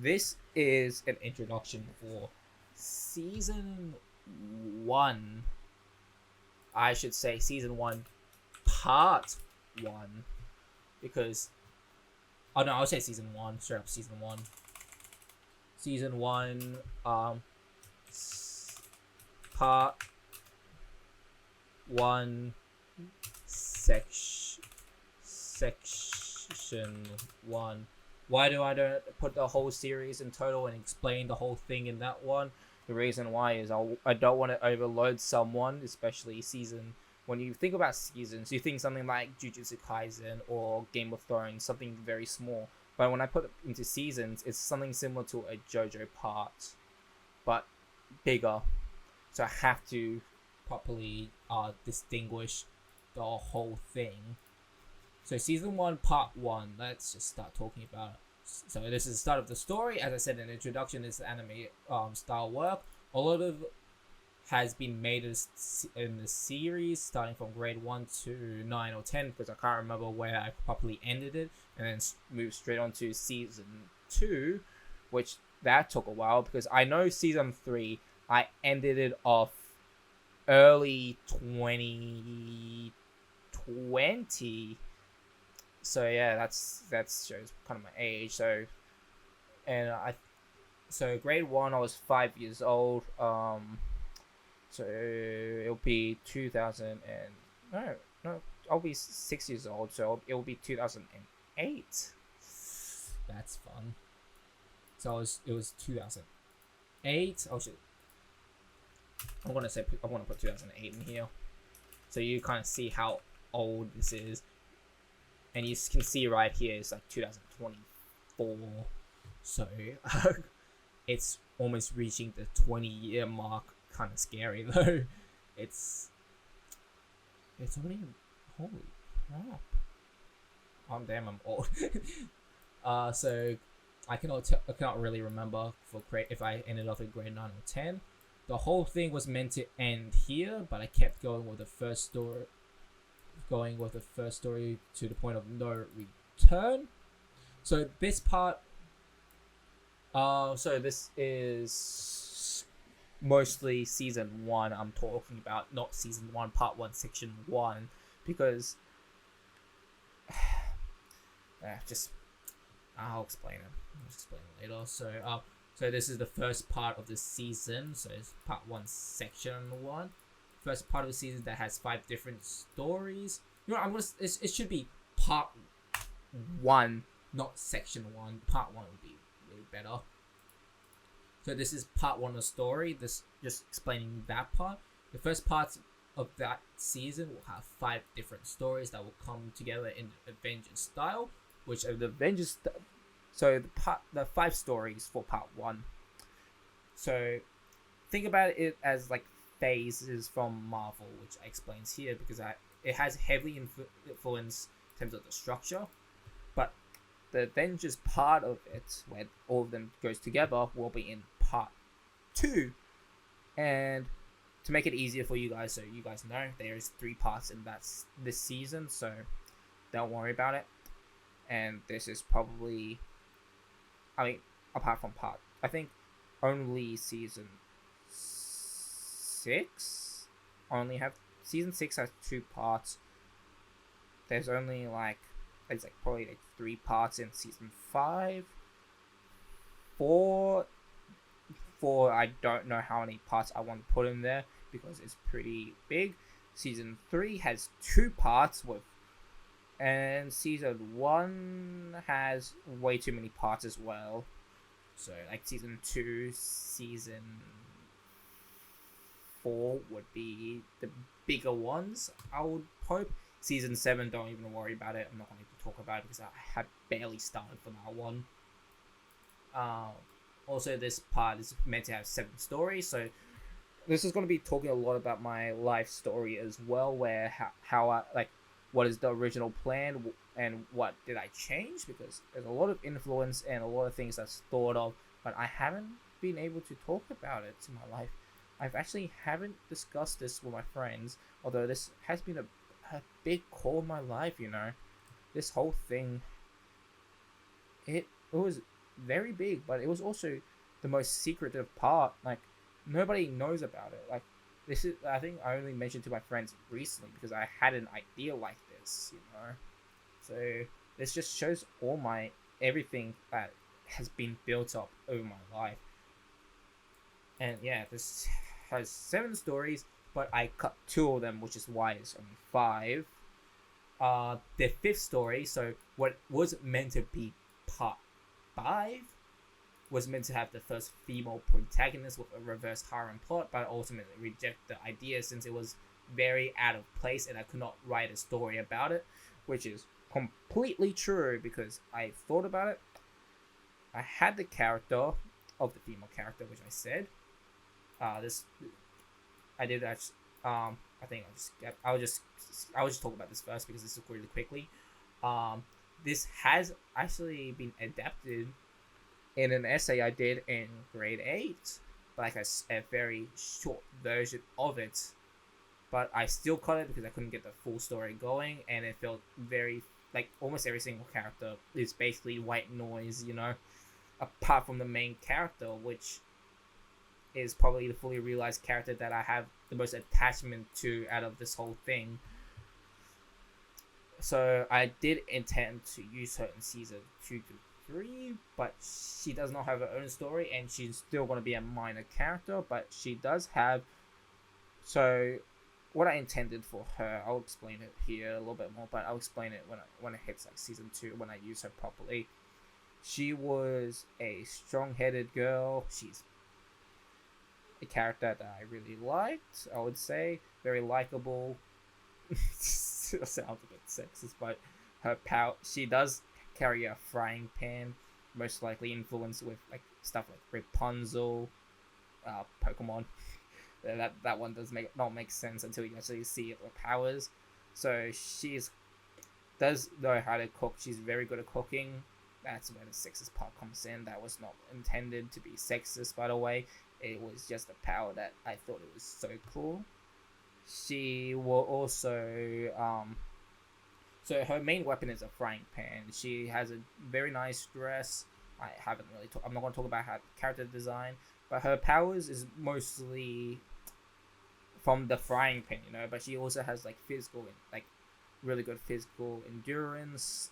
this is an introduction for season one. I should say season one, part one, because oh no, I'll say season one. Straight up, season one. Season one, part one, section one. Why do I don't put the whole series in total and explain the whole thing in that one? The reason why is I don't want to overload someone, especially season. When you think about seasons, you think something like Jujutsu Kaisen or Game of Thrones, something very small. But when I put it into seasons, it's something similar to a JoJo part, but bigger. So I have to properly distinguish the whole thing. So season one, part one. Let's just start talking about it. So this is the start of the story. As I said in the introduction, this anime style work. A lot of has been made in the series, starting from grade 1 to 9 or 10, because I can't remember where I properly ended it, and then moved straight on to season 2, which that took a while, because I know season 3, I ended it off early 2020. So yeah, that shows kind of my age. So grade 1, I was 5 years old. So it'll be 2000 and no, I'll be 6 years old. So it'll be 2008. That's fun. So it was 2008. Oh shit. I want to put 2008 in here, so you kind of see how old this is. And you can see right here it's like 2024, so it's almost reaching the 20-year mark. Kind of scary though. It's only, holy crap. Damn, I'm old. So I cannot really remember if I ended off in grade 9 or 10. The whole thing was meant to end here, but I kept going with the first story to the point of no return. So this part, so this is mostly season 1 I'm talking about, not season 1 part 1 section 1, because I'll explain it. I'll explain it later. So this is the first part of the season. So it's part 1 section 1. First part of the season that has 5 different stories. You know, it should be part 1, not section 1. Part 1 would be really better. So this is part 1 of the story. This just explaining that part. The first part of that season will have 5 different stories that will come together in Avengers style, which are the Avengers. So the 5 stories for part 1. So think about it as like phases from Marvel, which explains here because it has heavily influence in terms of the structure, but the Avengers part of it, where all of them goes together, will be in part 2. And to make it easier for you guys, so you guys know, there's 3 parts in this season, so don't worry about it. And this is probably, apart from I think only season 6 season 6 has 2 parts. There's only probably 3 parts in season 5. 4 I don't know how many parts I want to put in there because it's pretty big. Season 3 has 2 parts and season 1 has way too many parts as well. So like season 2, season 4 would be the bigger ones, I would hope. Season 7, don't even worry about it. I'm not going to talk about it because I have barely started for that one. Also, this part is meant to have 7 stories, so this is going to be talking a lot about my life story as well, where how I, what is the original plan and what did I change, because there's a lot of influence and a lot of things that's thought of, but I haven't been able to talk about it in my life. I've actually haven't discussed this with my friends, although this has been a big call in my life, you know. This whole thing, it was very big, but it was also the most secretive part. Like nobody knows about it. Like this is, I think I only mentioned to my friends recently because I had an idea like this, you know. So this just shows all my everything that has been built up over my life. And yeah, this has 7 stories, but I cut 2 of them, which is why it's only 5. The 5th story, so what was meant to be part 5, was meant to have the first female protagonist with a reverse harem plot, but I ultimately rejected the idea since it was very out of place and I could not write a story about it, which is completely true because I thought about it. I had the character of the female character, which I said. This I did actually. I think I'll just talk about this first because this is really quickly. This has actually been adapted in an essay I did in grade 8, but like a very short version of it. But I still cut it because I couldn't get the full story going, and it felt very like almost every single character is basically white noise, you know, apart from the main character, which is probably the fully realized character that I have the most attachment to out of this whole thing. So I did intend to use her in season 2 to 3, but she does not have her own story, and she's still going to be a minor character, but she does have. So what I intended for her, I'll explain it here a little bit more, but I'll explain it when it hits like season 2, when I use her properly. She was a strong-headed girl. She's a character that I really liked, I would say. Very likable. Sounds a bit sexist, but her power, she does carry a frying pan, most likely influenced with like stuff like Rapunzel, Pokemon. that one does not make sense until you actually see her powers. So does know how to cook. She's very good at cooking. That's where the sexist part comes in. That was not intended to be sexist, by the way. It was just a power that I thought it was so cool. She will also so her main weapon is a frying pan. She has a very nice dress. I'm not going to talk about her character design, but her powers is mostly from the frying pan, you know. But she also has like really good physical endurance.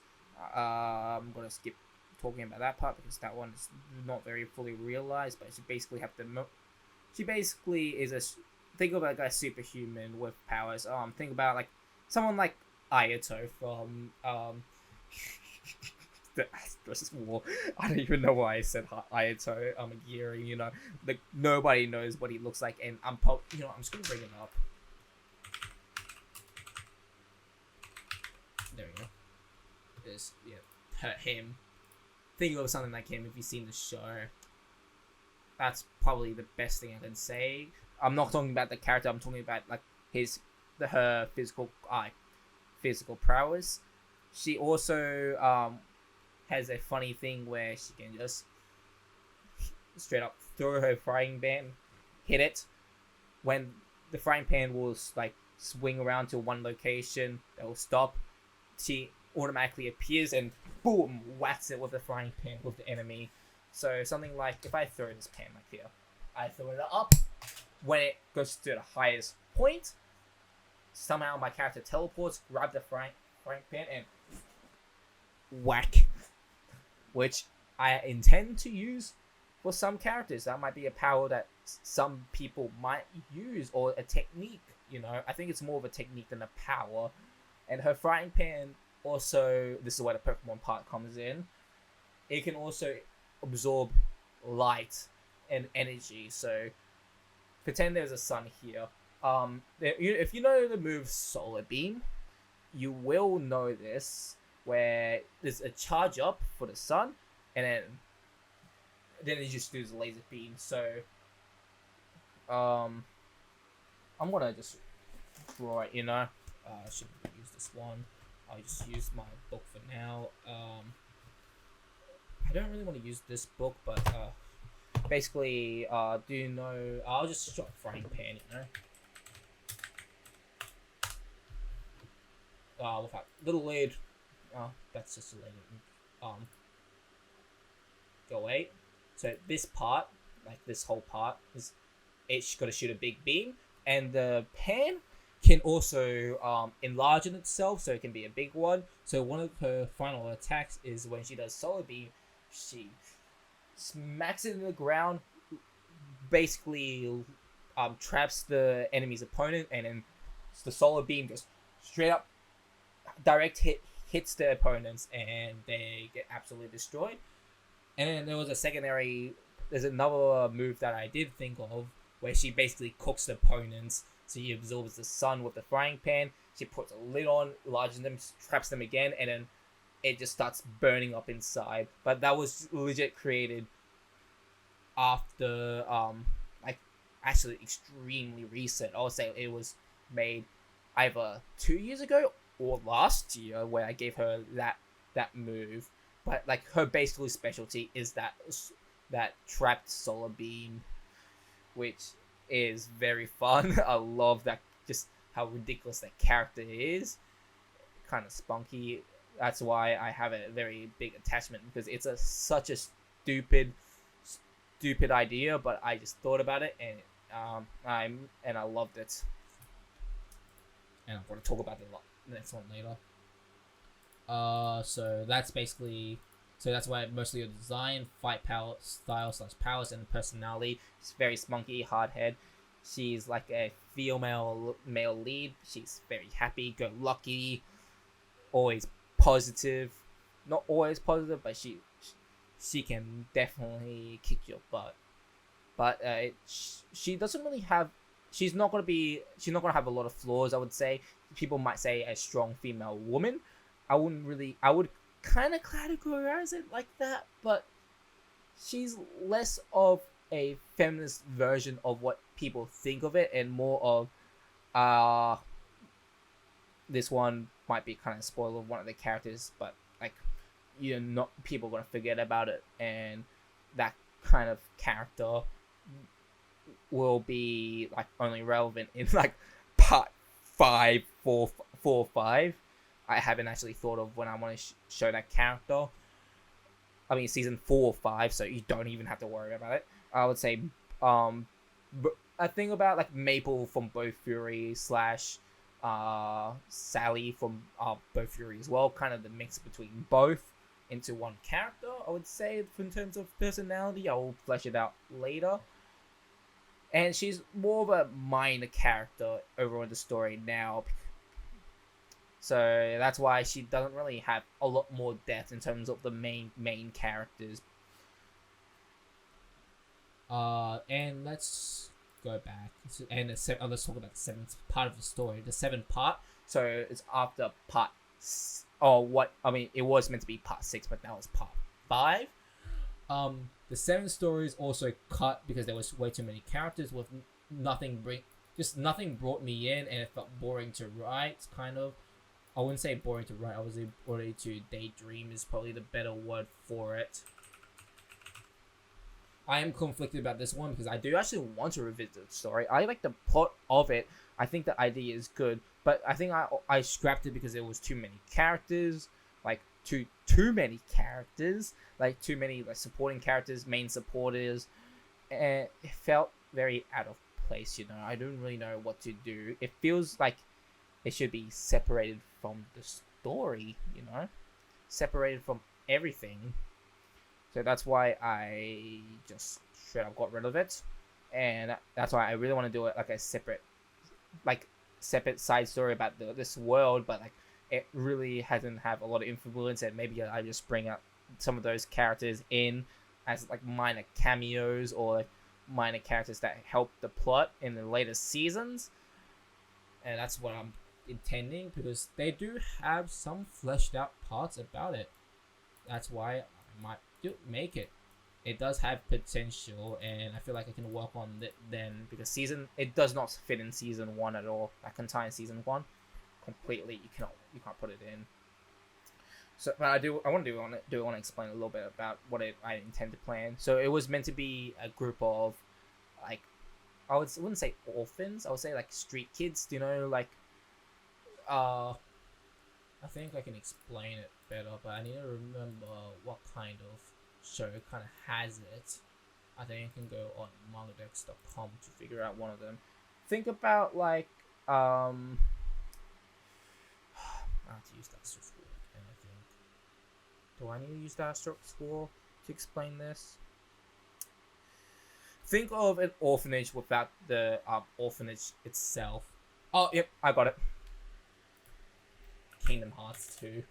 I'm gonna skip talking about that part because that one is not very fully realized. But she basically is a think of like a superhuman with powers. Think about like someone like Ayato from this war. I don't even know why I said Ayato. Giri, you know, like nobody knows what he looks like, and I'm just gonna bring him up. There we go. There's him. Think of something like him if you've seen the show. That's probably the best thing I can say. I'm not talking about the character. I'm talking about like her physical prowess. She also has a funny thing where she can just straight up throw her frying pan, hit it. When the frying pan will like swing around to one location, it will stop. She automatically appears and boom, whacks it with the frying pan with the enemy. So something like if I throw this pan like here, I throw it up. When it goes to the highest point, somehow my character teleports, grab the frying pan, and whack. Which I intend to use for some characters. That might be a power that some people might use, or a technique, you know. I think it's more of a technique than a power. And her frying pan also, this is where the Pokemon part comes in, it can also absorb light and energy. So pretend there's a sun here. If you know the move Solar Beam, you will know this, where there's a charge up for the sun, and then it just does laser beam. So I'm gonna just draw it, you know. I shouldn't use this one. I'll just use my book for now. I don't really want to use this book, but basically, do you know? I'll just shot frying pan, you know. With that little lid. That's just a lid. go 8. So this part, like this whole part, is it's got to shoot a big beam, and the pan can also enlarge in itself, so it can be a big one. So one of her final attacks is when she does solar beam, she smacks it in the ground, basically traps the enemy's opponent, and then the solar beam just straight up direct hits the opponents, and they get absolutely destroyed. And then there's another move that I did think of where she basically cooks the opponents. So she absorbs the sun with the frying pan. She puts a lid on, enlarges them, traps them again, and then it just starts burning up inside. But that was legit created after like actually extremely recent. I would say it was made either 2 years ago or last year where I gave her that move. But like her basically specialty is that trapped solar beam, which is very fun. I love that, just how ridiculous that character is. Kind of spunky. That's why I have a very big attachment, because it's such a stupid idea, but I just thought about it, and I loved it. And I'm going to talk about the next one later. So that's basically. So that's why mostly your design, fight power, style / powers, and personality. She's very spunky, hard head. She's like a female male lead. She's very happy, go lucky, always positive. Not always positive, but she can definitely kick your butt. But she doesn't really have. She's not gonna have a lot of flaws. I would say people might say a strong female woman. I would kind of categorize it like that, but she's less of a feminist version of what people think of it, and more of this one might be kind of spoiler of one of the characters, but like not people gonna forget about it, and that kind of character will be like only relevant in like part 5, 4, 5. I haven't actually thought of when I want to show that character. I mean, season 4 or 5, so you don't even have to worry about it. I would say, a thing about like Maple from Bow Fury / Sally from Bow Fury as well. Kind of the mix between both into one character, I would say, in terms of personality. I will flesh it out later. And she's more of a minor character over in the story now. So that's why she doesn't really have a lot more depth in terms of the main characters. And let's go back and let's talk about the 7th part of the story. The 7th part. So it's after part. It was meant to be part 6, but now it's part 5. The 7th story is also cut because there was way too many characters with nothing brought me in, and it felt boring to write. Kind of. I wouldn't say boring to write. I would say boring to daydream is probably the better word for it. I am conflicted about this one because I do actually want to revisit the story. I like the plot of it. I think the idea is good, but I think I scrapped it because there was too many characters, like too many characters, like too many like supporting characters, main supporters, and it felt very out of place. I don't really know what to do. It feels like it should be separated from the story, separated from everything. So that's why I just straight up got rid of it, and that's why I really want to do it like a separate side story about this world, but like it really hasn't have a lot of influence, and maybe I just bring up some of those characters in as like minor cameos or like minor characters that help the plot in the later seasons, and that's what I'm intending, because they do have some fleshed out parts about it. That's why I might make it. It does have potential, and I feel like I can work on it then, because it does not fit in season 1 at all. That entire season 1 completely, you can't put it in. So, but I want to explain a little bit about what I intend to plan. So it was meant to be a group of like, I wouldn't say orphans. I would say like street kids. I think I can explain it better, but I need to remember what kind of show kind of has it. I think you can go on mangadex.com to Figure out one of them. Think about like I have to use that score, and I think, do I need to use that score to explain this? Think of an orphanage without the orphanage itself. Oh, yep, I got it. Kingdom Hearts 2.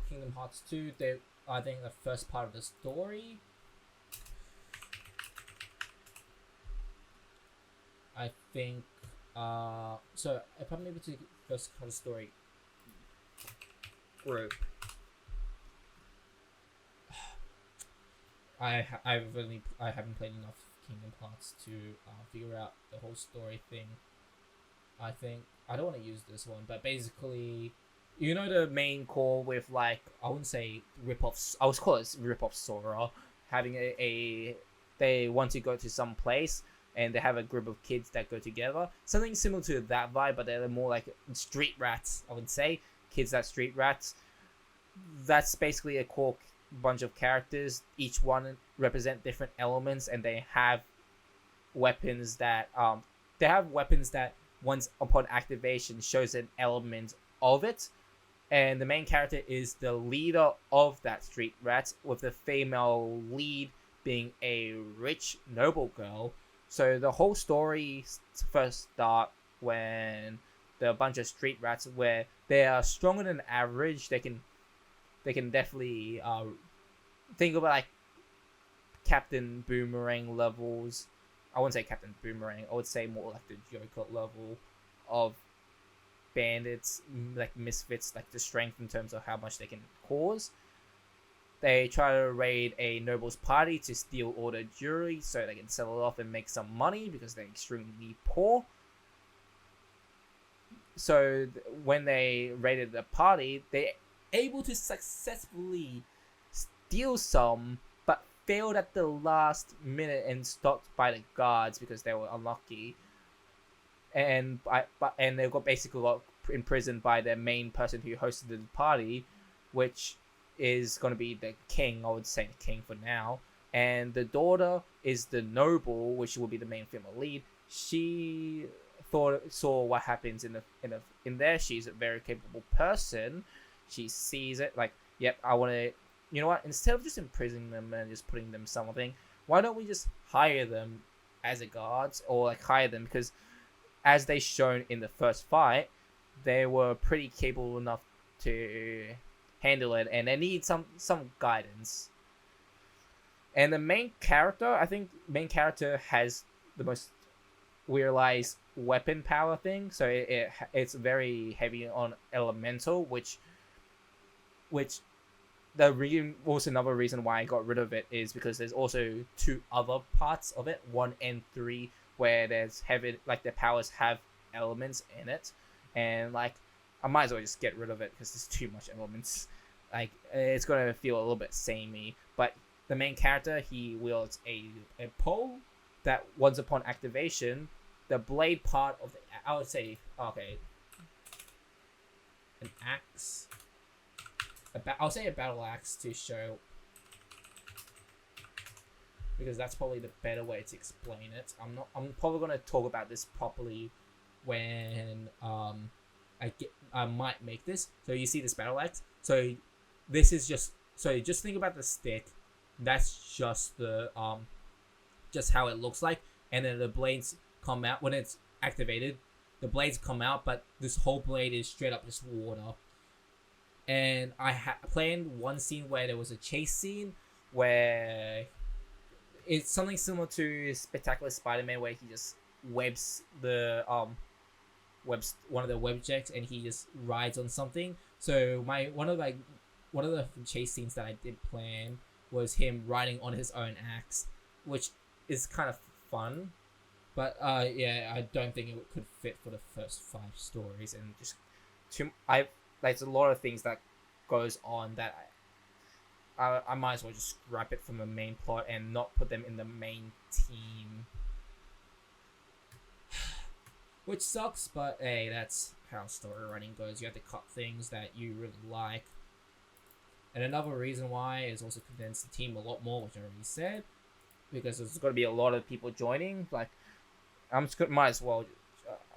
Kingdom Hearts 2, I think the first part of the story, I think, so if I'm able to first part of the story group, I haven't played enough Kingdom Hearts to figure out the whole story thing. I think I don't want to use this one, but basically, you know the main core with like, I wouldn't say rip-offs, I would call it rip-off Sora, having they want to go to some place and they have a group of kids that go together. Something similar to that vibe, but they're more like street rats, I would say. Kids that street rats. That's basically a core bunch of characters. Each one represent different elements, and they have weapons that once upon activation shows an element of it. And the main character is the leader of that street rat, with the female lead being a rich noble girl. So the whole story first start when there are a bunch of street rats where they are stronger than average. They can definitely think about like Captain Boomerang levels. I wouldn't say Captain Boomerang. I would say more like the Joker level of bandits, like misfits, like the strength in terms of how much they can cause. They try to raid a noble's party to steal all the jewelry so they can sell it off and make some money because they're extremely poor. So when they raided the party, they able to successfully steal some, but failed at the last minute and stopped by the guards because they were unlucky. And they basically got imprisoned by the main person who hosted the party, which is going to be the king. I would say the king for now. And the daughter is the noble, which will be the main female lead. She saw what happens in there. She's a very capable person. She sees it like, yep, I want to. You know what? Instead of just imprisoning them and just putting them something, why don't we just hire them as a guards, or like hire them, because as they shown in the first fight, they were pretty capable enough to handle it, and they need some guidance. And the main character, I think main character has the most realized weapon power thing, so it's very heavy on elemental, which also another reason why I got rid of it is because there's also two other parts of it, 1 and 3, where there's heavy, like the powers have elements in it, and like I might as well just get rid of it because there's too much elements. Like it's gonna feel a little bit samey. But the main character, he wields a pole that once upon activation, the blade part of the, I would say, okay, an axe. I'll say a battle axe to show, because that's probably the better way to explain it. I'm probably gonna talk about this properly when I might make this. So you see this battle axe. So this is just think about the stick. That's just the just how it looks like, and then the blades come out when it's activated. The blades come out, but this whole blade is straight up just water. And I planned one scene where there was a chase scene where it's something similar to Spectacular Spider-Man, where he just webs one of the web jets and he just rides on something. So one of the chase scenes that I did plan was him riding on his own axe, which is kind of fun. But yeah, I don't think it could fit for the first 5 stories, and just there's a lot of things that goes on that I might as well just scrap it from the main plot and not put them in the main team. which sucks, but hey, that's how story writing goes. You have to cut things that you really like. And another reason why is also condense the team a lot more, which I already said, because There's going to be a lot of people joining. Like, might as well.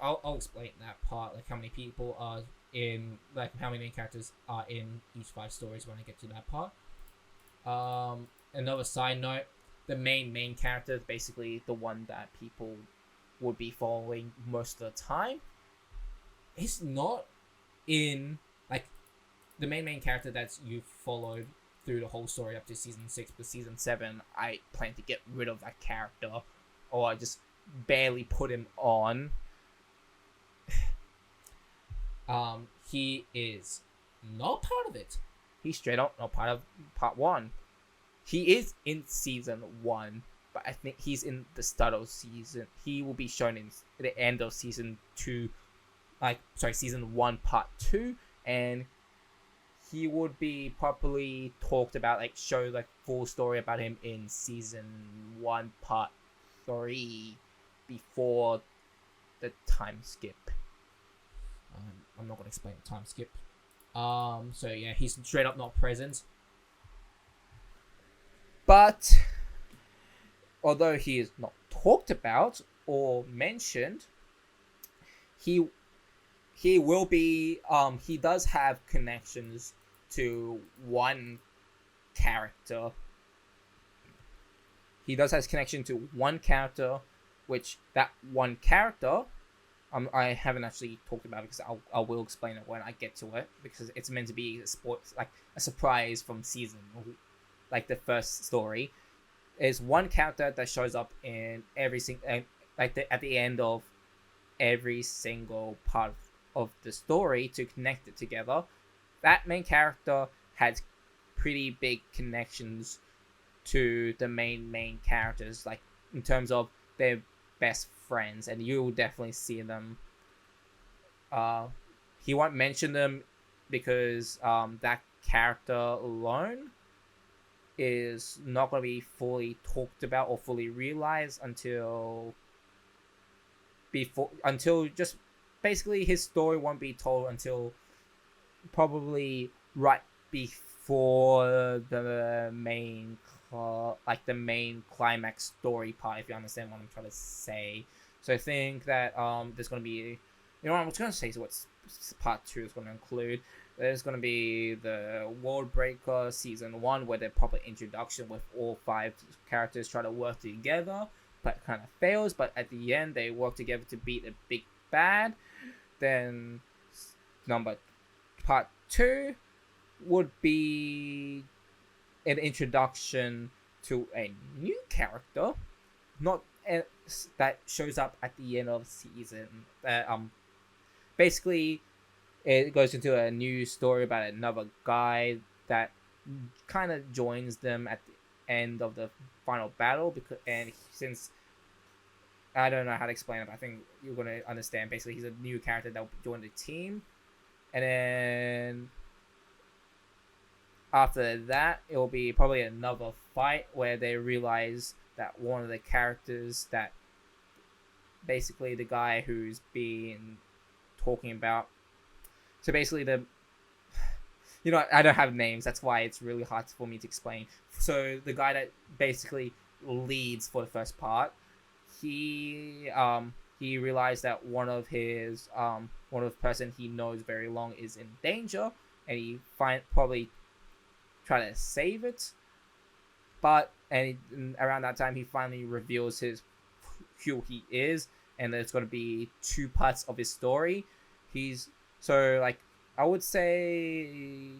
I'll explain that part, like how many people are in, like how many main characters are in each 5 stories when I get to that part. Another side note, the main character is basically the one that people would be following most of the time. It's not in, like, the main character that you followed through the whole story up to season 6, but season 7, I plan to get rid of that character, or I just barely put him on. He is not part of it. He's straight up not part of part 1. He is in season 1, but I think he's in the start of season. He will be shown in the end of season 2, season 1 part 2, and he would be properly talked about, like show like full story about him in season 1 part 3 before the time skip. I'm not gonna explain the time skip. So yeah, he's straight up not present. But although he is not talked about or mentioned, he will be. He does have connections to one character. He does have connection to one character, which that one character, I haven't actually talked about it because I will explain it when I get to it, because it's meant to be a surprise from season, like the first story. Is one character that shows up in every single, at the end of every single part of the story to connect it together. That main character has pretty big connections to the main characters, like in terms of their best friends, and you'll definitely see them. He won't mention them because that character alone is not going to be fully talked about or fully realized until just basically his story won't be told until probably right before the main climax story part, if you understand what I'm trying to say. So I think that there's going to be, what I was going to say is what part 2 is going to include. There's going to be the World Breaker season 1, where the proper introduction with all 5 characters try to work together, but kind of fails. But at the end, they work together to beat a big bad. Then part 2 would be an introduction to a new character, not that shows up at the end of season. Basically, it goes into a new story about another guy that kind of joins them at the end of the final battle, since I don't know how to explain it, but I think you're gonna understand. Basically, he's a new character that will join the team, and then after that, it will be probably another fight where they realize that one of the characters, that basically the guy who's been talking about. So basically I don't have names, that's why it's really hard for me to explain. So the guy that basically leads for the first part, he realized that one of the person he knows very long is in danger, and he probably try to save it. But around that time, he finally reveals who he is, and there's going to be 2 parts of his story. I would say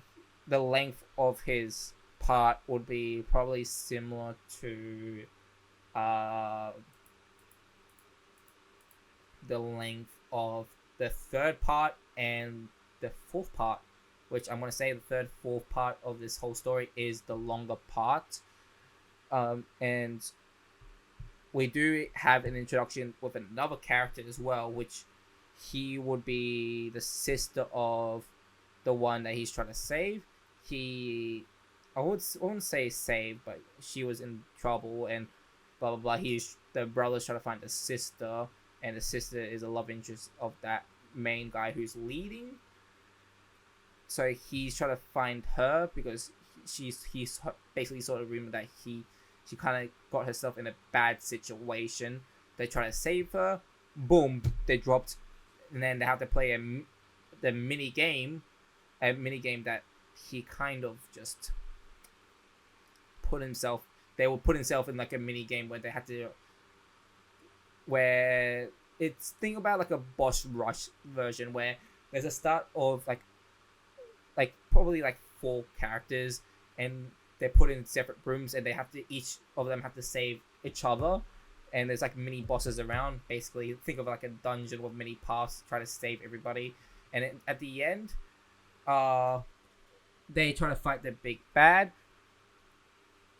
the length of his part would be probably similar to the length of the 3rd part and the 4th part, which I'm going to say the 3rd, 4th part of this whole story is the longer part. And we do have an introduction with another character as well, which he would be the sister of the one that he's trying to save. I wouldn't say save, but she was in trouble and blah blah blah. The brother's trying to find the sister, and the sister is a love interest of that main guy who's leading. So he's trying to find her because he's basically sort of rumored that she kind of got herself in a bad situation. They try to save her, boom, they dropped, and then they have to play the mini game, a mini game that he kind of just put himself. They will put himself in like a mini game where they had to, where it's think about like a boss rush version where there's a start of like probably like 4 characters, and they're put in separate rooms, and they have to each of them have to save each other, and there's like mini bosses around. Basically, think of like a dungeon with mini paths, try to save everybody, and at the end, they try to fight the big bad.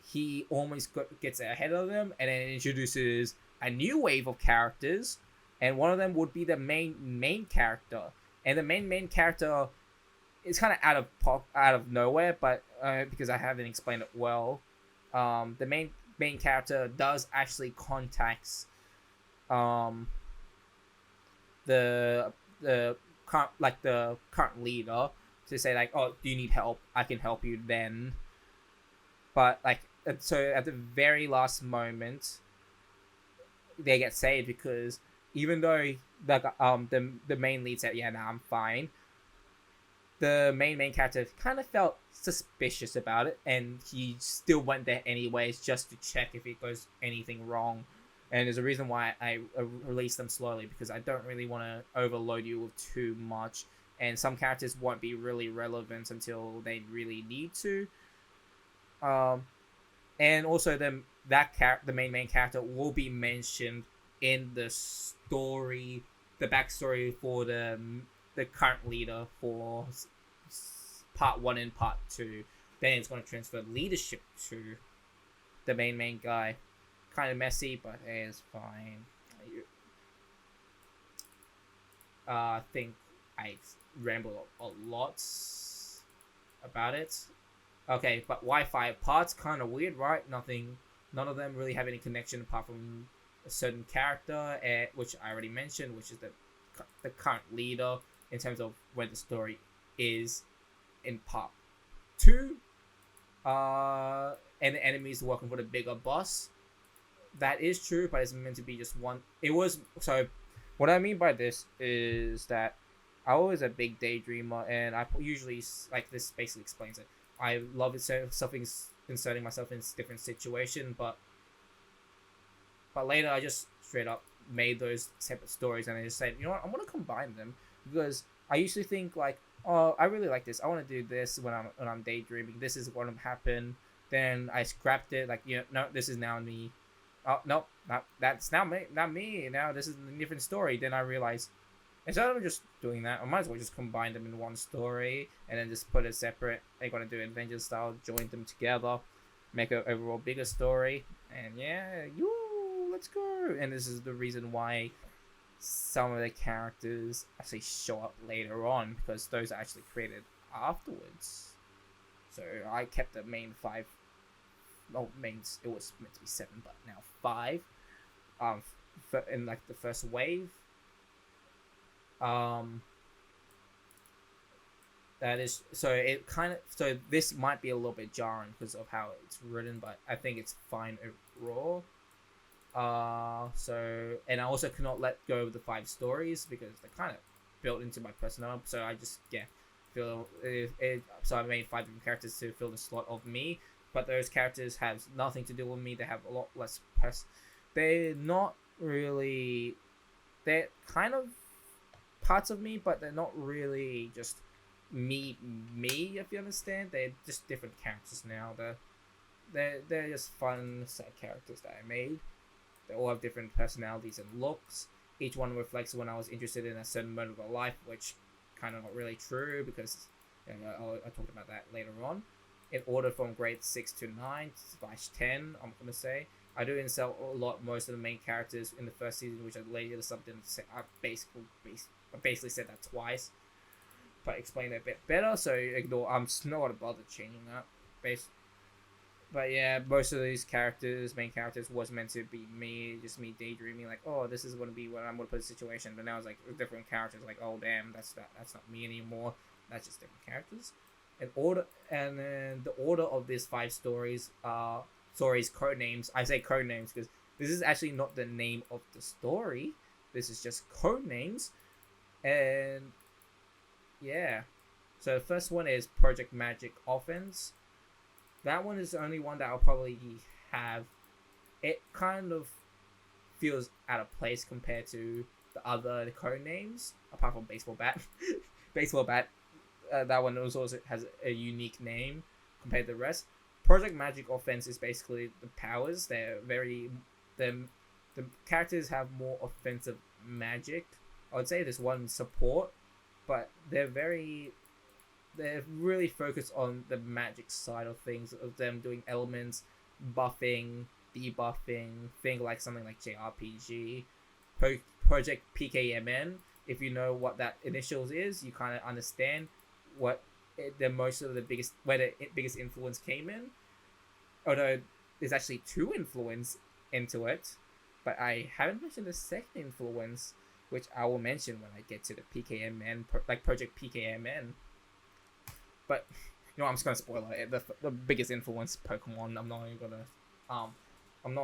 He almost gets ahead of them, and then introduces a new wave of characters, and one of them would be the main character, and the main character is kind of out of nowhere, but because I haven't explained it well, the main character does actually contacts the current leader to say like, oh, do you need help? I can help you then. But like, so at the very last moment, they get saved because even though the main lead said, yeah, nah, I'm fine, the main character kind of felt suspicious about it, and he still went there anyways just to check if it goes anything wrong. And there's a reason why I release them slowly, because I don't really want to overload you with too much, and some characters won't be really relevant until they really need to. And also the main character will be mentioned in the story, the backstory for the current leader for part 1 and part 2. Then it's going to transfer leadership to the main guy. Kind of messy, but it's fine. I think I rambled a lot about it. Okay, but Wi-Fi part's kind of weird, right? None of them really have any connection apart from a certain character, which I already mentioned, which is the current leader in terms of where the story is in part 2. And the enemies working for the bigger boss. That is true, but it's meant to be just one. It was so. What I mean by this is that I was a big daydreamer, and I usually like this. Basically explains it. I love inserting myself in different situation, but later I just straight up made those separate stories, and I just said, you know what, I'm gonna combine them, because I usually think like, oh, I really like this. I want to do this when I'm daydreaming. This is what will happen. Then I scrapped it. Like, you know, no, this is now me. Oh no, that's now me, not me. Now this is a different story. Then I realized, instead of just doing that, I might as well just combine them in one story and then just put it separate. They're gonna do Avengers style, join them together, make an overall bigger story, and yeah, let's go. And this is the reason why some of the characters actually show up later on, because those are actually created afterwards. So I kept the main 5. Well, it was meant to be 7, but now 5. In like the first wave. That is so. It kind of so this might be a little bit jarring because of how it's written, but I think it's fine overall. So, and I also cannot let go of the 5 stories because they're kind of built into my personnel. So I just feel it. So I made 5 different characters to fill the slot of me. But those characters have nothing to do with me. They have a lot less They're not really. They're kind of parts of me, but they're not really just me. If you understand, they're just different characters now. They're just fun set characters that I made. They all have different personalities and looks. Each one reflects when I was interested in a certain moment of my life, which kind of not really true because I talked about that later on. In order from grade 6 to 9/10, I'm gonna say. I do insert a lot most of the main characters in the first season, which I later didn't say. I basically said that twice, but explain it a bit better. So ignore. I'm not gonna bother changing that. But yeah, most of these characters, main characters, was meant to be me, just me daydreaming, like, oh, this is gonna be what I'm gonna put in the situation. But now it's like different characters, like, oh damn, that's not me anymore. That's just different characters. And then the order of these 5 stories are code names. I say code names because this is actually not the name of the story. This is just code names, and yeah. So the first one is Project Magic Offense. That one is the only one that I'll probably have. It kind of feels out of place compared to the other code names, apart from Baseball Bat. Baseball Bat, that one also has a unique name compared to the rest. Project Magic Offense is basically the powers. The characters have more offensive magic. I would say there's one support, but they're really focused on the magic side of things, of them doing elements, buffing, debuffing, thing like something like JRPG, Project PKMN. If you know what that initials is, you kind of understand what where the biggest influence came in. Although there's actually 2 influence into it, but I haven't mentioned the second influence, which I will mention when I get to the PKMN, like Project PKMN. But I'm just gonna spoil it. The biggest influence Pokemon. I'm not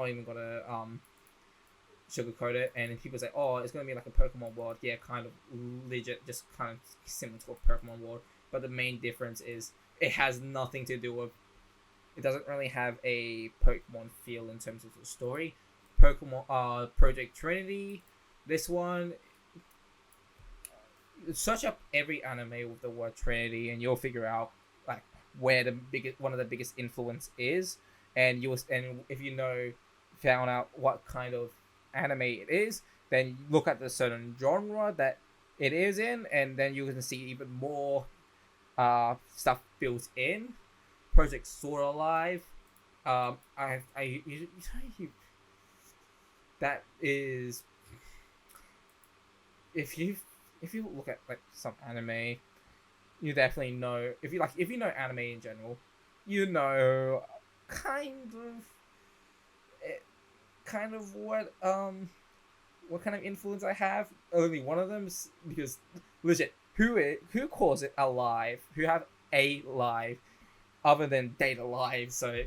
even gonna sugarcoat it. And people say, oh, it's gonna be like a Pokemon world. Yeah, kind of legit, just kind of similar to a Pokemon world. But the main difference is it has nothing to do with. It doesn't really have a Pokemon feel in terms of the story. Project Trinity. This one, search up every anime with the word Trinity, and you'll figure out like where one of the biggest influence is, and if you found out what kind of anime it is, then look at the certain genre that it is in, and then you can see even more stuff built in. Project Sword Alive, that is, if you look at like some anime, you definitely know, if you know anime in general, you know kind of what kind of influence I have. Only one of them, because legit, who calls it alive? Who have a live other than Data Live? So,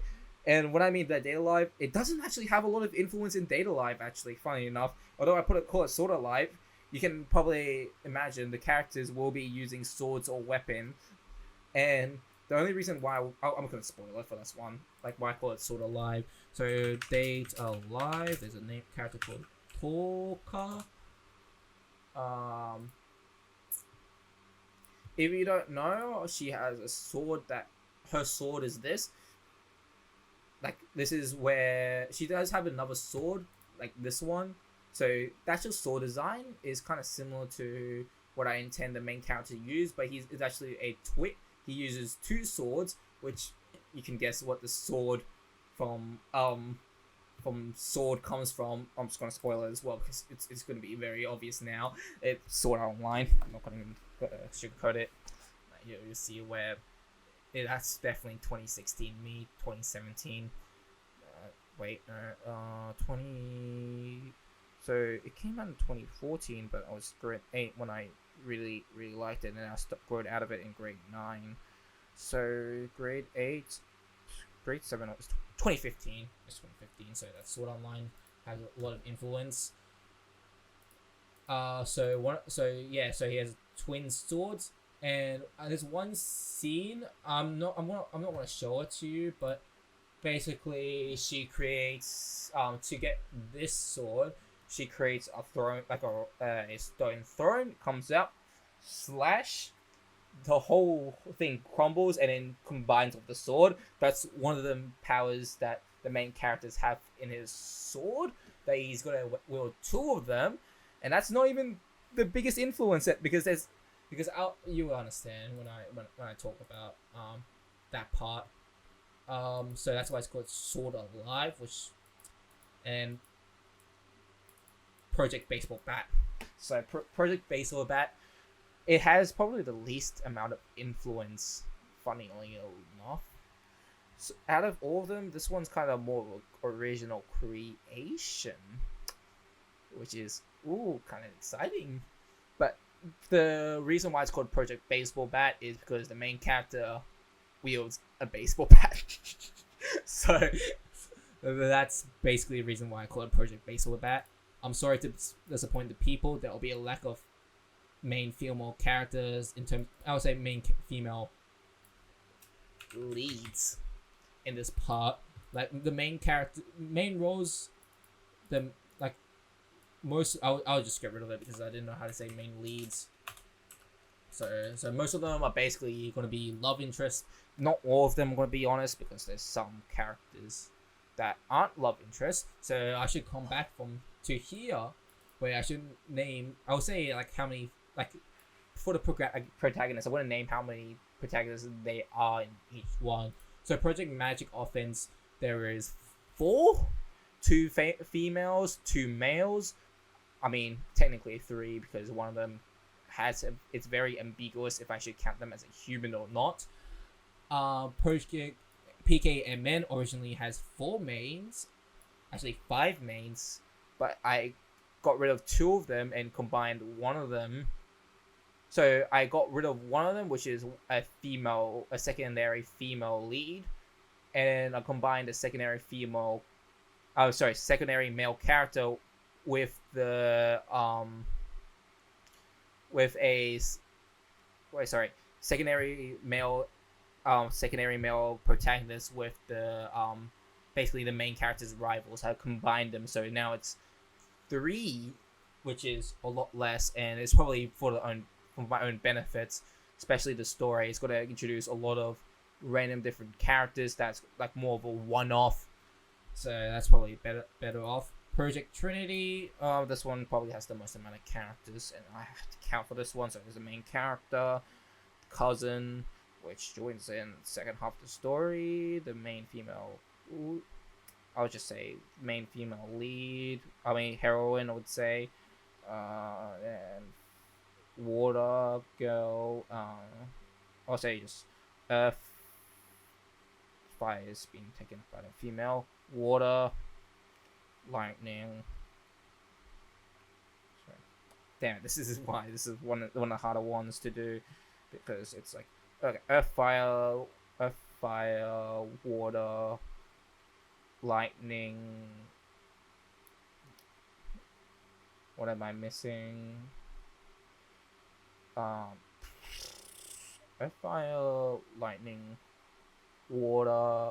and when I mean that Data Live, it doesn't actually have a lot of influence in Data Live. Actually, funny enough, although I call it Sword Alive, you can probably imagine the characters will be using swords or weapons, and the only reason why I'm gonna spoil it for this one, like why I call it Sword Alive. So Date Alive, there's a character called Toka. If you don't know, she has a sword that her sword is this. Like this is where she does have another sword, like this one. So that's just sword design is kind of similar to what I intend the main character to use, but it's actually a twit. He uses 2 swords, which you can guess what the sword from Sword comes from. I'm just gonna spoil it as well because it's gonna be very obvious now. It's Sword Art Online. I'm not gonna sugarcoat it. You'll see where that's definitely 2016 me, 2017. 20. So it came out in 2014, but I was grade 8 when I really liked it, and I growed out of it in grade 9. So grade 8, grade 7 was 2015. It's 2015, so that Sword Online has a lot of influence. So he has twin swords, and there's one scene. I'm not gonna show it to you, but basically she creates to get this sword. She creates a throne, like a stone throne, comes out, slash, the whole thing crumbles and then combines with the sword. That's one of the powers that the main characters have in his sword, that he's gonna wield 2 of them, and that's not even the biggest influence because you will understand when I talk about that part. So that's why it's called Sword Alive, and Project Baseball Bat. So Project Baseball Bat, it has probably the least amount of influence, funnily enough. So out of all of them, this one's kind of more original creation, which is kind of exciting. But the reason why it's called Project Baseball Bat is because the main character wields a baseball bat. So that's basically the reason why I call it Project Baseball Bat. I'm sorry to disappoint the people. There will be a lack of main female characters in terms. I would say main female leads in this part. Like the main character, main roles, the like most. I'll just get rid of it because I didn't know how to say main leads. So most of them are basically going to be love interest. Not all of them, I'm going to be honest, because there's some characters that aren't love interest. So I should come back to here, where I should name. I'll say like how many like for the protagonists. I want to name how many protagonists they are in each one. So Project Magic Offense, there is 4, 2 females, 2 males. I mean, technically 3 because one of them it's very ambiguous if I should count them as a human or not. Project PKMN originally has 4 mains, actually 5 mains, but I got rid of 2 of them and combined one of them. So I got rid of one of them, which is a secondary female lead, and I combined a secondary male character with the secondary male protagonist with the basically the main character's rivals. I combined them, so now it's 3, which is a lot less, and it's probably for my own benefits, especially the story. It's going to introduce a lot of random different characters that's like more of a one-off, so that's probably better off. Project Trinity, this one probably has the most amount of characters, and I have to count for this one. So there's the main character, cousin, which joins in the second half of the story, the main female, I'll just say main female lead, heroine I would say, and water girl, I'll say just earth, fire is being taken by the female, water, lightning. Sorry. Damn it, this is one of the harder ones to do, because it's like, okay, earth, fire, water, lightning. What am I missing? Earth, fire, lightning, water,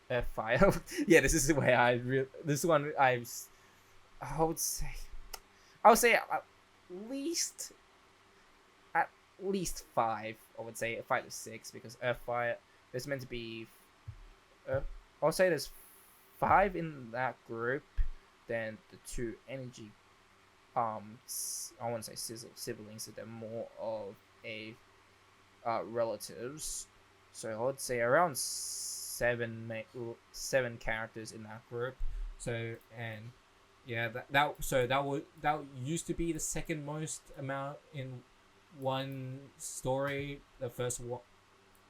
earth, fire. Yeah, this is where I would say at least 5. I would say 5 to 6, because earth, fire, there's meant to be I'll say there's 5 in that group. Then the 2 energy I wouldn't say siblings, so they're more of a relatives. So I would say around 7 characters in that group. So, and yeah, that used to be the second most amount in one story. The first one,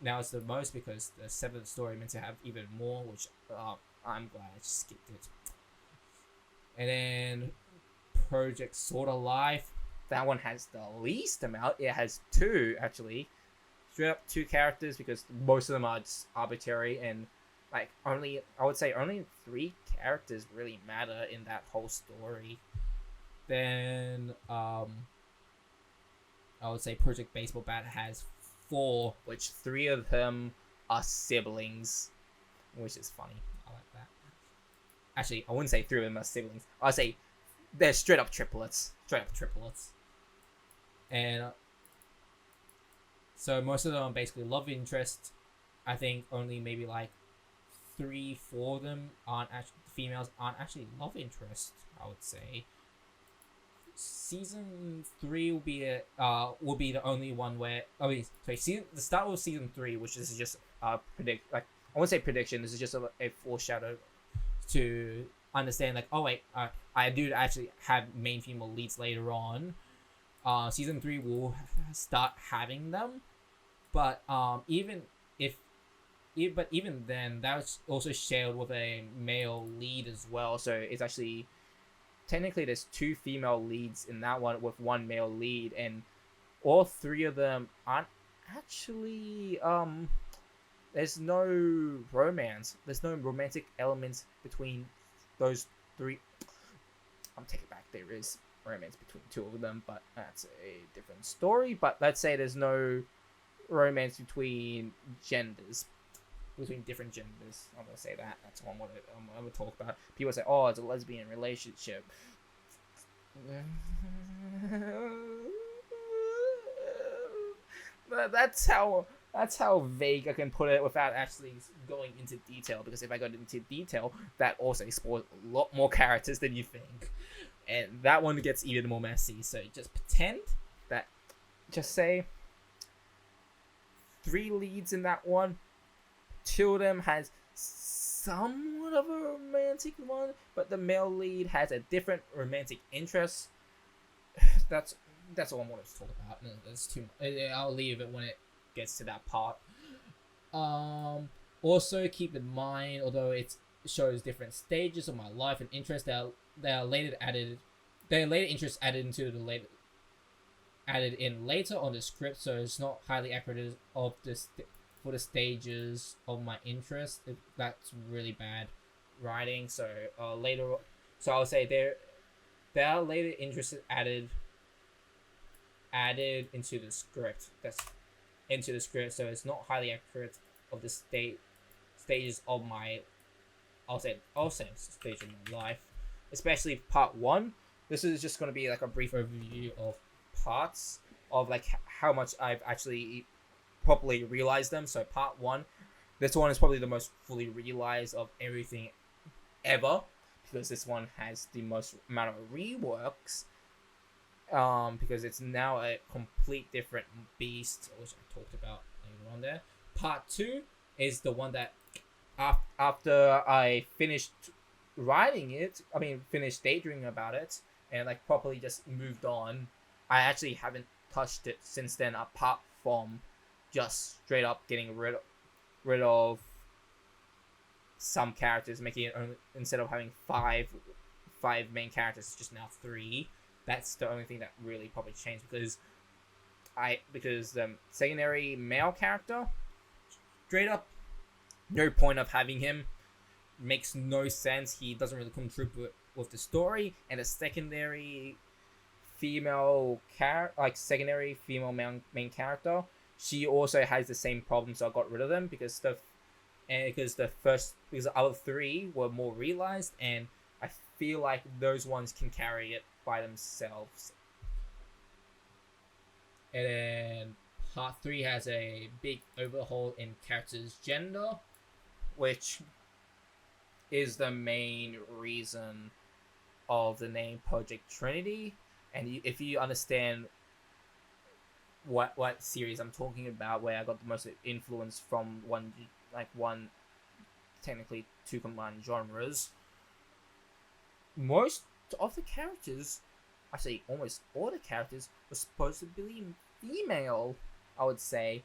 now it's the most, because the 7th story meant to have even more, which I'm glad I just skipped it. And then Project Sword of Life, that one has the least amount. It has 2 actually, straight up 2 characters, because most of them are just arbitrary, and like I would say only 3 characters really matter in that whole story. Then I would say Project Baseball Bat has 4, which 3 of them are siblings, which is funny. I like that. Actually, I wouldn't say 3 of them are siblings. I'd say they're straight up triplets. And so most of them are basically love interest. I think only maybe like 3-4 of them females aren't actually love interest, I would say. Season 3 will be the only one where the start of season 3, which is just I won't say prediction. This is just a foreshadow to understand, like, oh wait, I do actually have main female leads later on. Season 3 will start having them, but even if but even then, that was also shared with a male lead as well. So it's actually technically there's two female leads in that one with one male lead, and all three of them aren't actually there's no romance. There's no romantic elements between those three. I'm taking it back. There is romance between two of them, but that's a different story. But let's say there's no romance between genders, between different genders. I'm gonna say that. That's what I'm gonna talk about. People say, "Oh, it's a lesbian relationship." That's how vague I can put it without actually going into detail. Because if I go into detail, that also spoils a lot more characters than you think, and that one gets even more messy. So just pretend that. Just say three leads in that one. Two of them has somewhat of a romantic one, but the male lead has a different romantic interest. That's all I wanted to talk about. No, that's too much. I'll leave it when it gets to that part. Also keep in mind, although it shows different stages of my life and interests, they are later interests added into the later added in later on the script, so it's not highly accurate of for the stages of my interest. That's really bad writing. So I'll say there are later interests added into the script. So it's not highly accurate of the stages of my I'll say stage of my life, especially part one. This is just going to be like a brief overview of parts of like how much I've actually properly realized them. So part one, this one is probably the most fully realized of everything ever, because this one has the most amount of reworks, because it's now a complete different beast, which I talked about later on there. Part two is the one that after I finished writing it, finished daydreaming about it and like properly just moved on, I actually haven't touched it since then, apart from just straight up getting rid of some characters, making it only, instead of having five main characters, just now 3. That's the only thing that really probably changed, because the secondary male character, straight up, no point of having him. Makes no sense. He doesn't really contribute with the story. And the secondary female main character, she also has the same problem. So I got rid of them because the other 3 were more realized, and I feel like those ones can carry it by themselves. And then part 3 has a big overhaul in characters' gender, which is the main reason of the name Project Trinity. And if you understand what series I'm talking about, where I got the most influence from one technically 2 combined genres, most of the characters, I say almost all the characters, were supposed to be female. I would say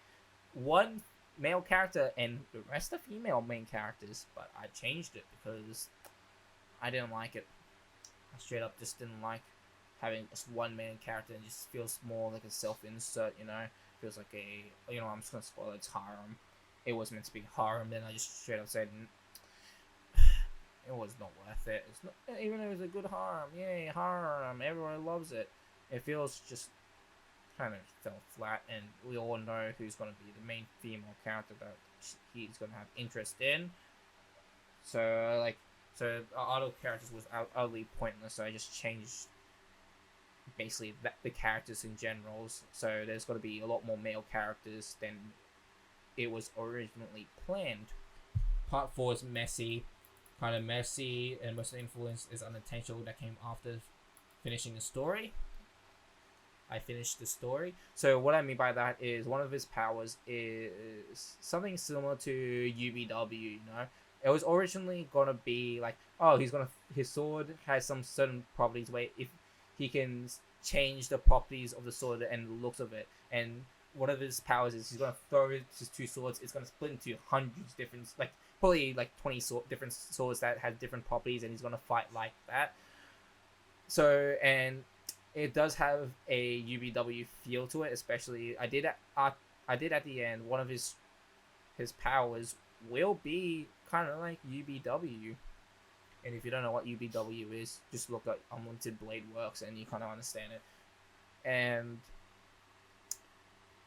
one male character and the rest are female main characters, but I changed it because I didn't like it. I straight up just didn't like having just one main character, and just feels more like a self-insert, feels like I'm just gonna spoil it, it's harem. It was meant to be harem, then I just straight up said it was not worth it. It's not, even though it was a good harem, yay, harem, everyone loves it. It feels just kind of fell flat, and we all know who's going to be the main female character that he's going to have interest in. So other characters was utterly pointless, so I just changed basically the characters in general. So there's got to be a lot more male characters than it was originally planned. Part 4 is kind of messy, and most of the influence is unintentional that came after finishing the story. I finished the story. So what I mean by that is one of his powers is something similar to UBW, It was originally gonna be like, his sword has some certain properties where if he can change the properties of the sword and the looks of it, and one of his powers is he's gonna throw his two swords. It's gonna split into hundreds different, like probably like 20 different swords that have different properties, and he's gonna fight like that. So, and it does have a UBW feel to it, especially I did at the end. One of his powers will be kind of like UBW. And if you don't know what UBW is, just look at Unlimited Blade Works and you kind of understand it. And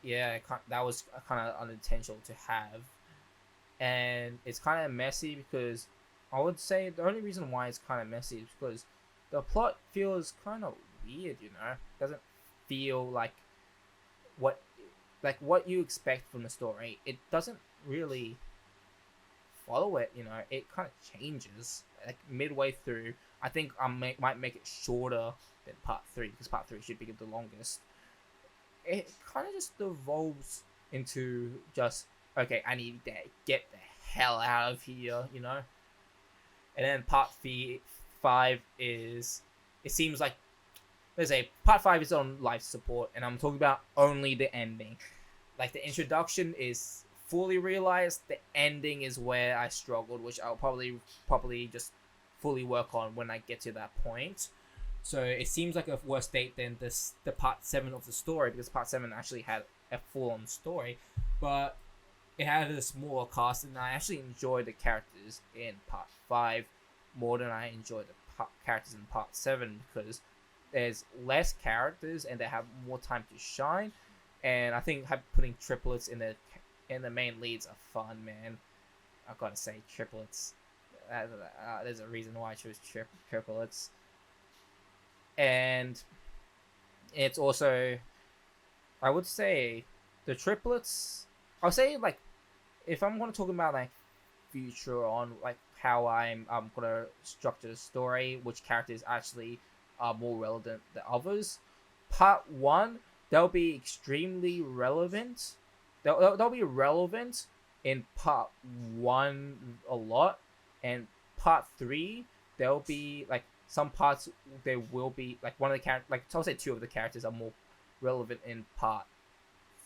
yeah, that was kind of unintentional to have. And it's kind of messy because I would say the only reason why it's kind of messy is because the plot feels kind of weird, you know? It doesn't feel like what you expect from the story. It doesn't really follow it, you know. It kind of changes like midway through. I think I might make it shorter than part 3 because part 3 should be the longest. It kind of just devolves into just, okay, I need to get the hell out of here, you know. And then part 5 is, it seems like, let's say part 5 is on life support, and I'm talking about only the ending. Like the introduction is fully realized, the ending is where I struggled, which I'll probably just fully work on when I get to that point. So it seems like a worse date than the part 7 of the story, because part 7 actually had a full-on story, but it had a smaller cast, and I actually enjoyed the characters in part 5 more than I enjoyed the characters in part 7, because there's less characters and they have more time to shine. And I think putting triplets in the main leads are fun, man. I've got to say, triplets. There's a reason why I chose triplets. And it's also, I would say, the triplets. I'll say, like, if I'm going to talk about like future on like how I'm gonna structure the story, which characters actually are more relevant than others. Part 1, they'll be extremely relevant. They'll be relevant in part 1 a lot, and part 3 there'll be like some parts there will be like one of the characters, like I'll say 2 of the characters are more relevant in part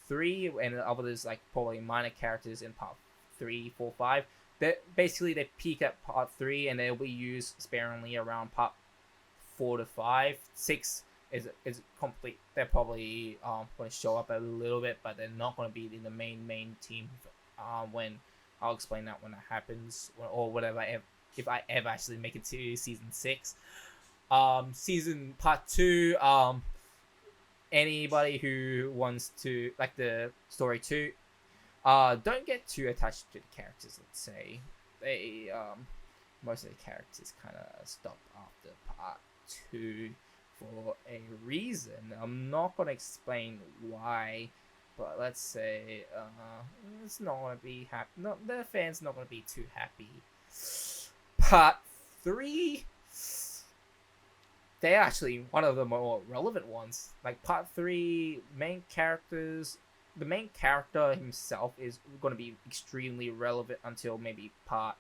3, and the others like probably minor characters in part 3, 4, 5. They peak at part 3 and they'll be used sparingly around part 4 to 5. 6 is complete. They're probably going to show up a little bit, but they're not going to be in the main team. When I'll explain that when it happens, or whatever. If I ever actually make it to season 6, season part 2. Anybody who wants to like the story 2, don't get too attached to the characters. Let's say they most of the characters kind of stopped after part 2 for a reason. I'm not gonna explain why, but let's say it's not gonna be happy. No, the fans not gonna be too happy. Part 3, they're actually one of the more relevant ones. Like part 3, the main character himself is going to be extremely relevant until maybe part,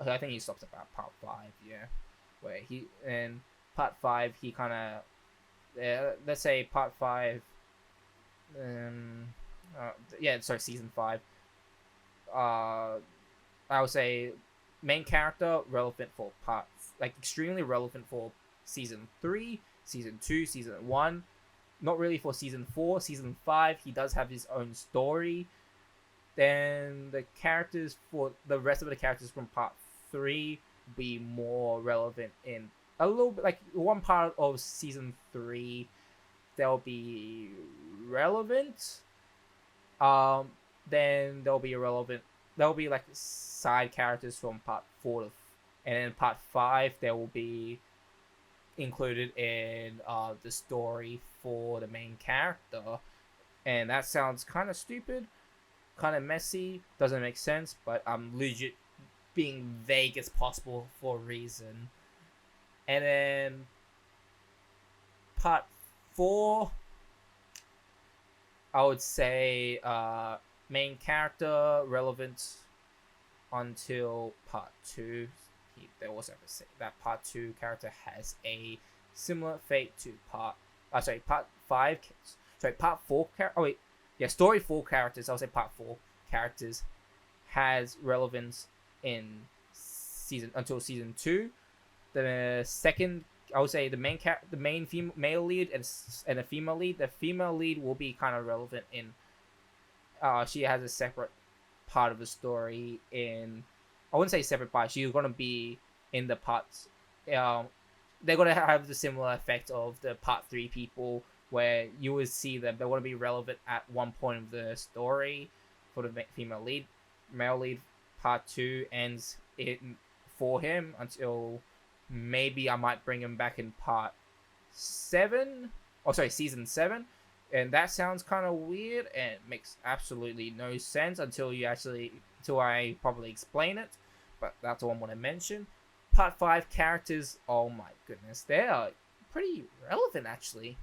I think he stops about part 5, yeah, where he, in part 5 he kind of, let's say part 5, season 5, I would say main character relevant for part, like extremely relevant for season 3, season 2, season 1, not really for season 4, season 5, he does have his own story. Then the characters for the rest of the characters from part 3 be more relevant in a little bit, like one part of season 3 they'll be relevant. Then there'll be like side characters from part 4 and then part 5 they will be included in the story for the main character. And that sounds kind of stupid, kind of messy, doesn't make sense, but I'm legit being vague as possible for a reason. And then part 4, I would say main character relevant until part 2. They also have to say that part 2 character has a similar fate to part 5. sorry, part 4 story 4 characters. I'll say part 4 characters has relevance in until season 2. The second, I would say the main male lead and a female lead. The female lead will be kind of relevant in. She has a separate part of the story in. I wouldn't say separate part. She's gonna be in the parts. They're gonna have the similar effect of the part 3 people, where you will see them. They're gonna be relevant at one point of the story for the female lead. Male lead part 2 ends for him until maybe I might bring him back in part 7. Oh, sorry, season 7. And that sounds kind of weird and makes absolutely no sense until I probably explain it. But that's all I'm going to mention. Part 5 characters, oh my goodness, they are pretty relevant actually.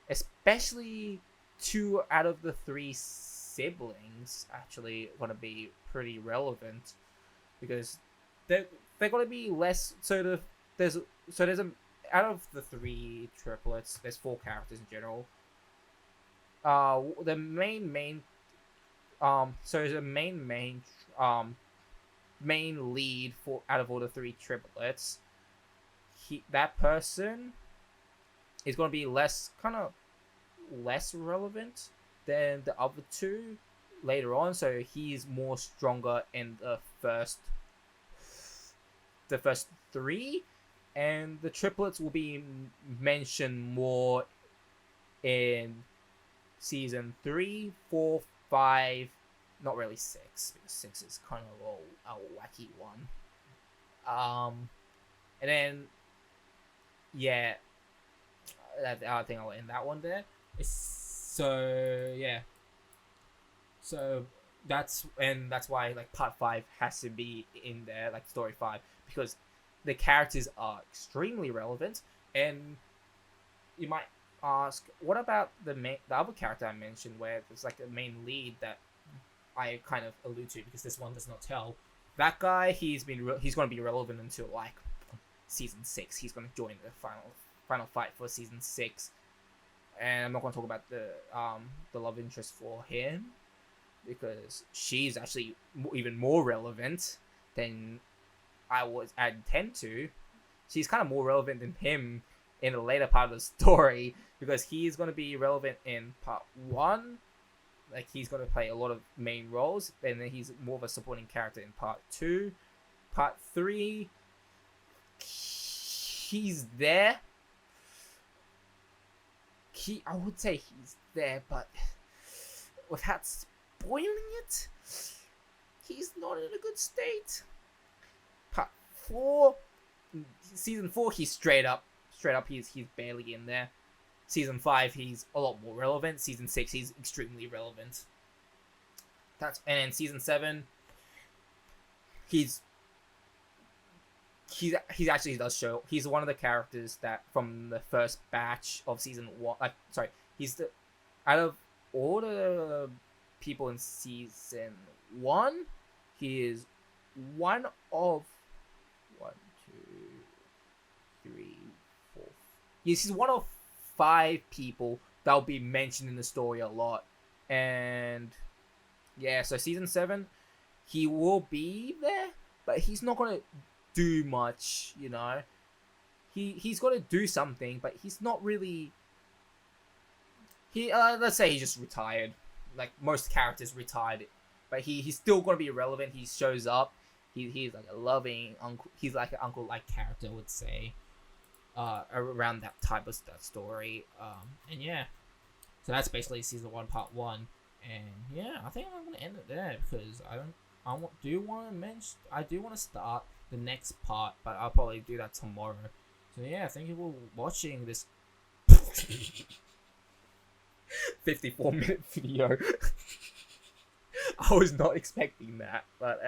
Especially 2 out of the 3 siblings actually going to be pretty relevant because they're going to be less. So there's a out of the 3 triplets, there's 4 characters in general. The main lead for out of all the 3 triplets, that person is going to be less relevant than the other 2 later on. So he's more stronger in the first 3, and the triplets will be mentioned more in season 3, 4, 5, not really 6, because 6 is kind of a wacky one. And then, yeah, I think I'll end that one there. So, yeah. So, that's why, like, part 5 has to be in there, like, story 5, because the characters are extremely relevant, and you might ask, what about the other character I mentioned, where there's like a main lead that I kind of allude to because this one does not tell. That guy, he's going to be relevant until like season 6. He's going to join the final fight for season 6, and I'm not going to talk about the love interest for him because she's actually even more relevant than I intend to. She's kind of more relevant than him in the later part of the story because he's going to be relevant in part 1. Like, he's going to play a lot of main roles, and then he's more of a supporting character in part 2. Part 3, he's there. I would say he's there, but without spoiling it, he's not in a good state. Part 4, season 4, he's straight up, he's barely in there. Season 5, he's a lot more relevant. Season 6, he's extremely relevant. And then season 7, he's actually does show. He's one of the characters that from the first batch of season 1. He's out of all the people in season 1, he is one of 1, 2, 3, 4. He's one of 5 people that will be mentioned in the story a lot. And yeah, so season 7, he will be there, but he's not gonna do much, you know. He's got to do something, but he's not really. Let's say he just retired, like most characters retired, but he's still gonna be relevant. He shows up. He's like a loving uncle. He's like an uncle-like character, I would say. Around that type of that story. And yeah, so that's basically season 1, part 1. And yeah, I think I'm gonna end it there because I do want to start the next part, but I'll probably do that tomorrow. So yeah, thank you for watching this 54-minute video. I was not expecting that, but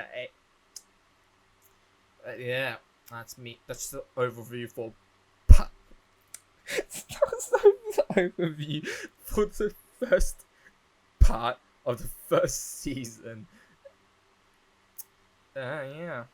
yeah, that's me. That's the overview for. That's the overview for the first part of the first season. Yeah.